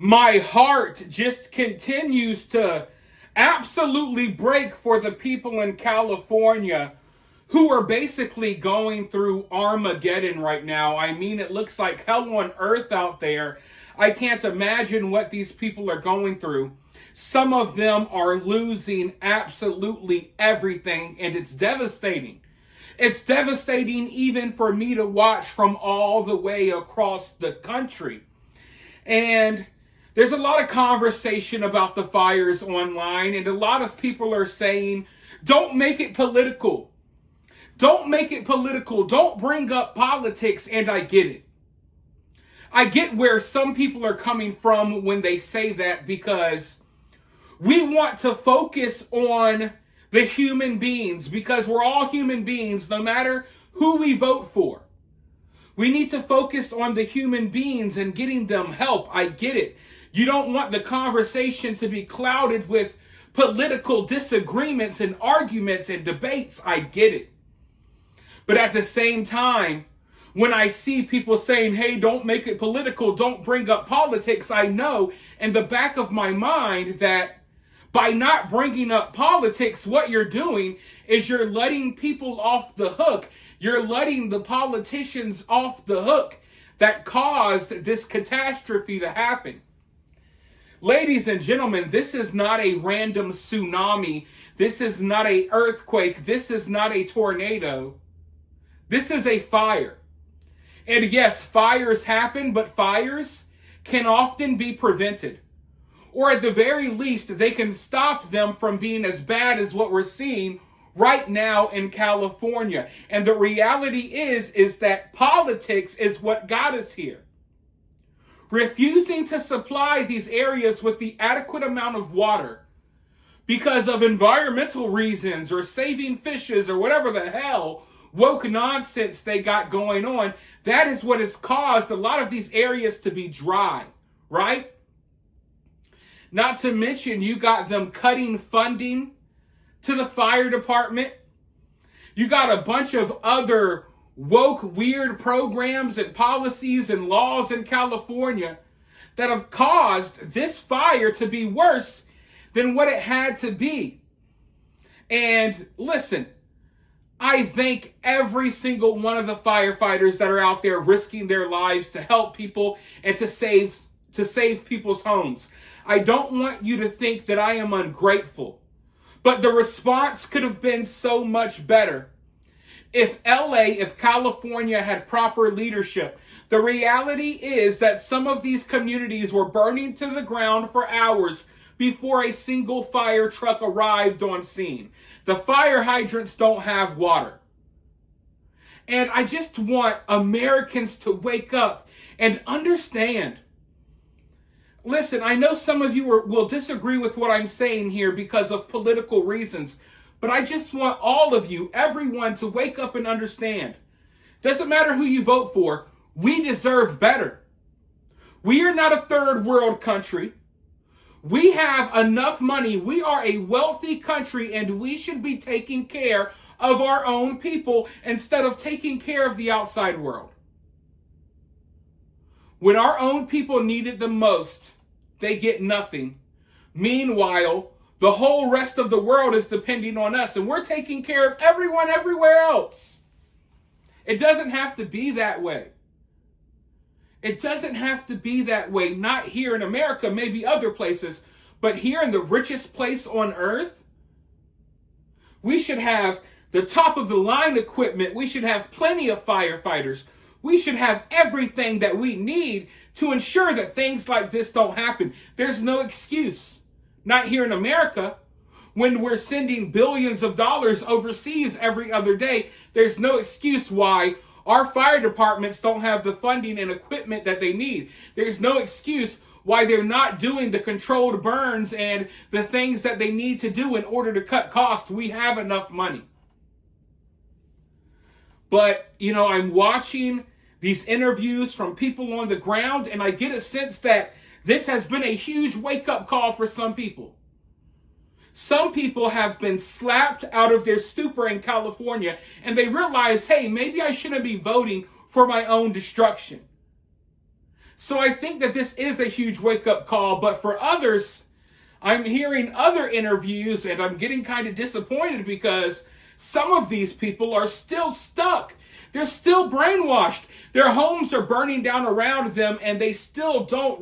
My heart just continues to absolutely break for the people in California who are basically going through Armageddon right now. I mean, it looks like hell on earth out there. I can't imagine what these people are going through. Some of them are losing absolutely everything, and it's devastating. It's devastating even for me to watch from all the way across the country. And there's a lot of conversation about the fires online, and a lot of people are saying, don't make it political. Don't make it political. Don't bring up politics, and I get it. I get where some people are coming from when they say that, because we want to focus on the human beings, because we're all human beings no matter who we vote for. We need to focus on the human beings and getting them help. I get it. You don't want the conversation to be clouded with political disagreements and arguments and debates. I get it. But at the same time, when I see people saying, hey, don't make it political, don't bring up politics, I know in the back of my mind that by not bringing up politics, what you're doing is you're letting people off the hook. You're letting the politicians off the hook that caused this catastrophe to happen. Ladies and gentlemen, this is not a random tsunami. This is not an earthquake. This is not a tornado. This is a fire. And yes, fires happen, but fires can often be prevented. Or at the very least, they can stop them from being as bad as what we're seeing right now in California. And the reality is that politics is what got us here. Refusing to supply these areas with the adequate amount of water because of environmental reasons or saving fishes or whatever the hell woke nonsense they got going on, that is what has caused a lot of these areas to be dry, right? Not to mention, you got them cutting funding to the fire department. You got a bunch of other woke, weird programs and policies and laws in California that have caused this fire to be worse than what it had to be. And listen, I thank every single one of the firefighters that are out there risking their lives to help people and to save people's homes. I don't want you to think that I am ungrateful, but the response could have been so much better. If California had proper leadership, the reality is that some of these communities were burning to the ground for hours before a single fire truck arrived on scene. The fire hydrants don't have water. And I just want Americans to wake up and understand. Listen, I know some of you will disagree with what I'm saying here because of political reasons, but I just want all of you, everyone, to wake up and understand. Doesn't matter who you vote for, we deserve better. We are not a third world country. We have enough money. We are a wealthy country, and we should be taking care of our own people instead of taking care of the outside world. When our own people need it the most, they get nothing. Meanwhile, the whole rest of the world is depending on us, and we're taking care of everyone everywhere else. It doesn't have to be that way. It doesn't have to be that way. Not here in America, maybe other places, but here in the richest place on earth, we should have the top of the line equipment. We should have plenty of firefighters. We should have everything that we need to ensure that things like this don't happen. There's no excuse. Not here in America. When we're sending billions of dollars overseas every other day, there's no excuse why our fire departments don't have the funding and equipment that they need. There's no excuse why they're not doing the controlled burns and the things that they need to do in order to cut costs. We have enough money. But, I'm watching these interviews from people on the ground, and I get a sense that this has been a huge wake-up call for some people. Some people have been slapped out of their stupor in California, and they realize, hey, maybe I shouldn't be voting for my own destruction. So I think that this is a huge wake-up call, but for others, I'm hearing other interviews and I'm getting kind of disappointed because some of these people are still stuck. They're still brainwashed. Their homes are burning down around them and they still don't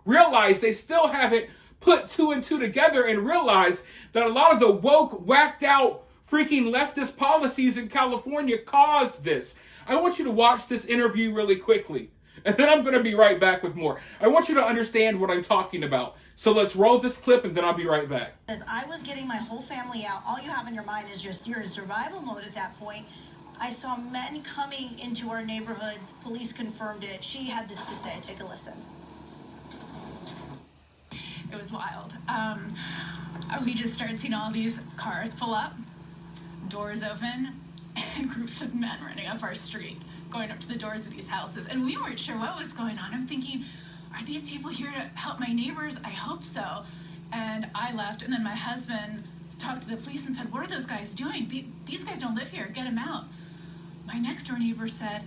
realize, they still haven't put two and two together and realize that a lot of the woke, whacked out, freaking leftist policies in California caused this. I want you to watch this interview really quickly. And then I'm going to be right back with more. I want you to understand what I'm talking about. So let's roll this clip and then I'll be right back. As I was getting my whole family out, all you have in your mind is just you're in survival mode at that point. I saw men coming into our neighborhoods. Police confirmed it. She had this to say. Take a listen. It was wild. We just started seeing all these cars pull up, doors open, and groups of men running up our street, going up to the doors of these houses. And we weren't sure what was going on. I'm thinking, are these people here to help my neighbors? I hope so. And I left, and then my husband talked to the police and said, what are those guys doing? These guys don't live here. Get them out. My next door neighbor said,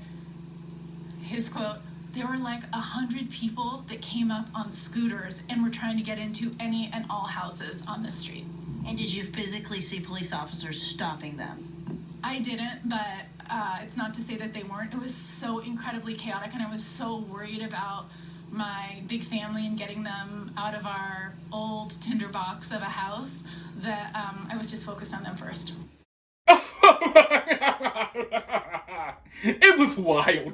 his quote, there were like 100 people that came up on scooters and were trying to get into any and all houses on the street. And did you physically see police officers stopping them? I didn't, but it's not to say that they weren't. It was so incredibly chaotic, and I was so worried about my big family and getting them out of our old tinderbox of a house that I was just focused on them first. It was wild.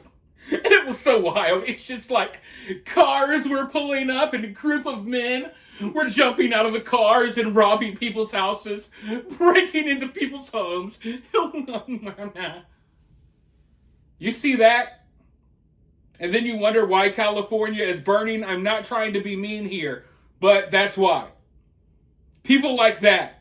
It was so wild. It's just like cars were pulling up and a group of men were jumping out of the cars and robbing people's houses, breaking into people's homes. You see that? And then you wonder why California is burning. I'm not trying to be mean here, but that's why. People like that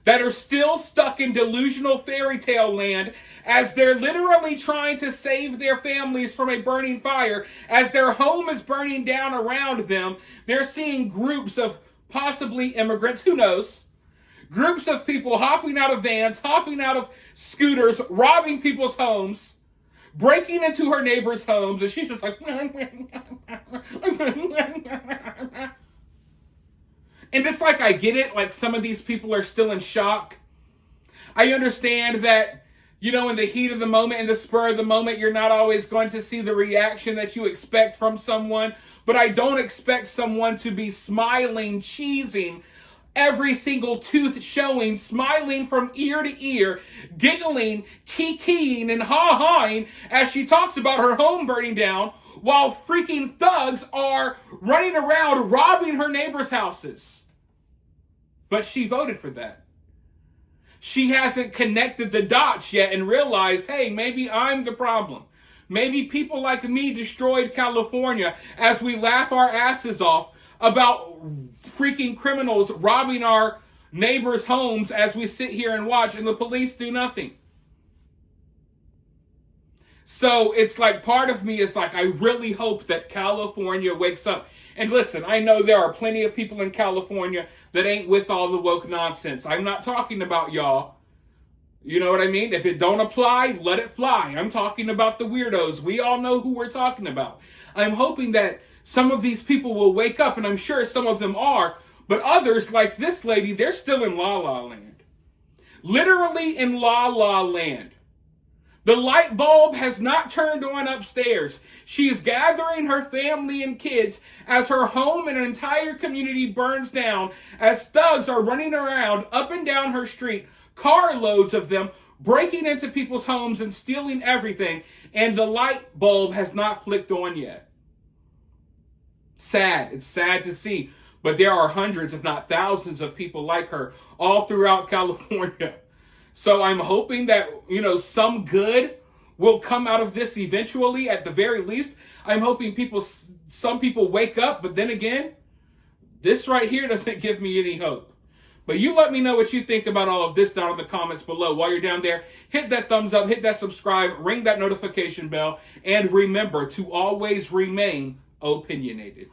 are still stuck in delusional fairy tale land as they're literally trying to save their families from a burning fire. As their home is burning down around them, they're seeing groups of possibly immigrants, who knows, groups of people hopping out of vans, hopping out of scooters, robbing people's homes, breaking into her neighbors' homes, and she's just like, and it's like, I get it, like some of these people are still in shock. I understand that, you know, in the heat of the moment, in the spur of the moment, you're not always going to see the reaction that you expect from someone, but I don't expect someone to be smiling, cheesing, every single tooth showing, smiling from ear to ear, giggling, kikiing, and ha-haing as she talks about her home burning down, while freaking thugs are running around robbing her neighbors' houses. But she voted for that. She hasn't connected the dots yet and realized, hey, maybe I'm the problem. Maybe people like me destroyed California, as we laugh our asses off about freaking criminals robbing our neighbors' homes as we sit here and watch and the police do nothing. So it's like, part of me is like, I really hope that California wakes up. And listen, I know there are plenty of people in California that ain't with all the woke nonsense. I'm not talking about y'all. You know what I mean? If it don't apply, let it fly. I'm talking about the weirdos. We all know who we're talking about. I'm hoping that some of these people will wake up, and I'm sure some of them are, but others, like this lady, they're still in La La Land. Literally in La La Land. The light bulb has not turned on upstairs. She is gathering her family and kids as her home and an entire community burns down, as thugs are running around up and down her street, carloads of them, breaking into people's homes and stealing everything, and the light bulb has not flicked on yet. Sad. It's sad to see. But there are hundreds, if not thousands, of people like her all throughout California. So I'm hoping that, you know, some good will come out of this eventually, at the very least. I'm hoping some people wake up, but then again, this right here doesn't give me any hope. But you let me know what you think about all of this down in the comments below. While you're down there, hit that thumbs up, hit that subscribe, ring that notification bell, and remember to always remain opinionated.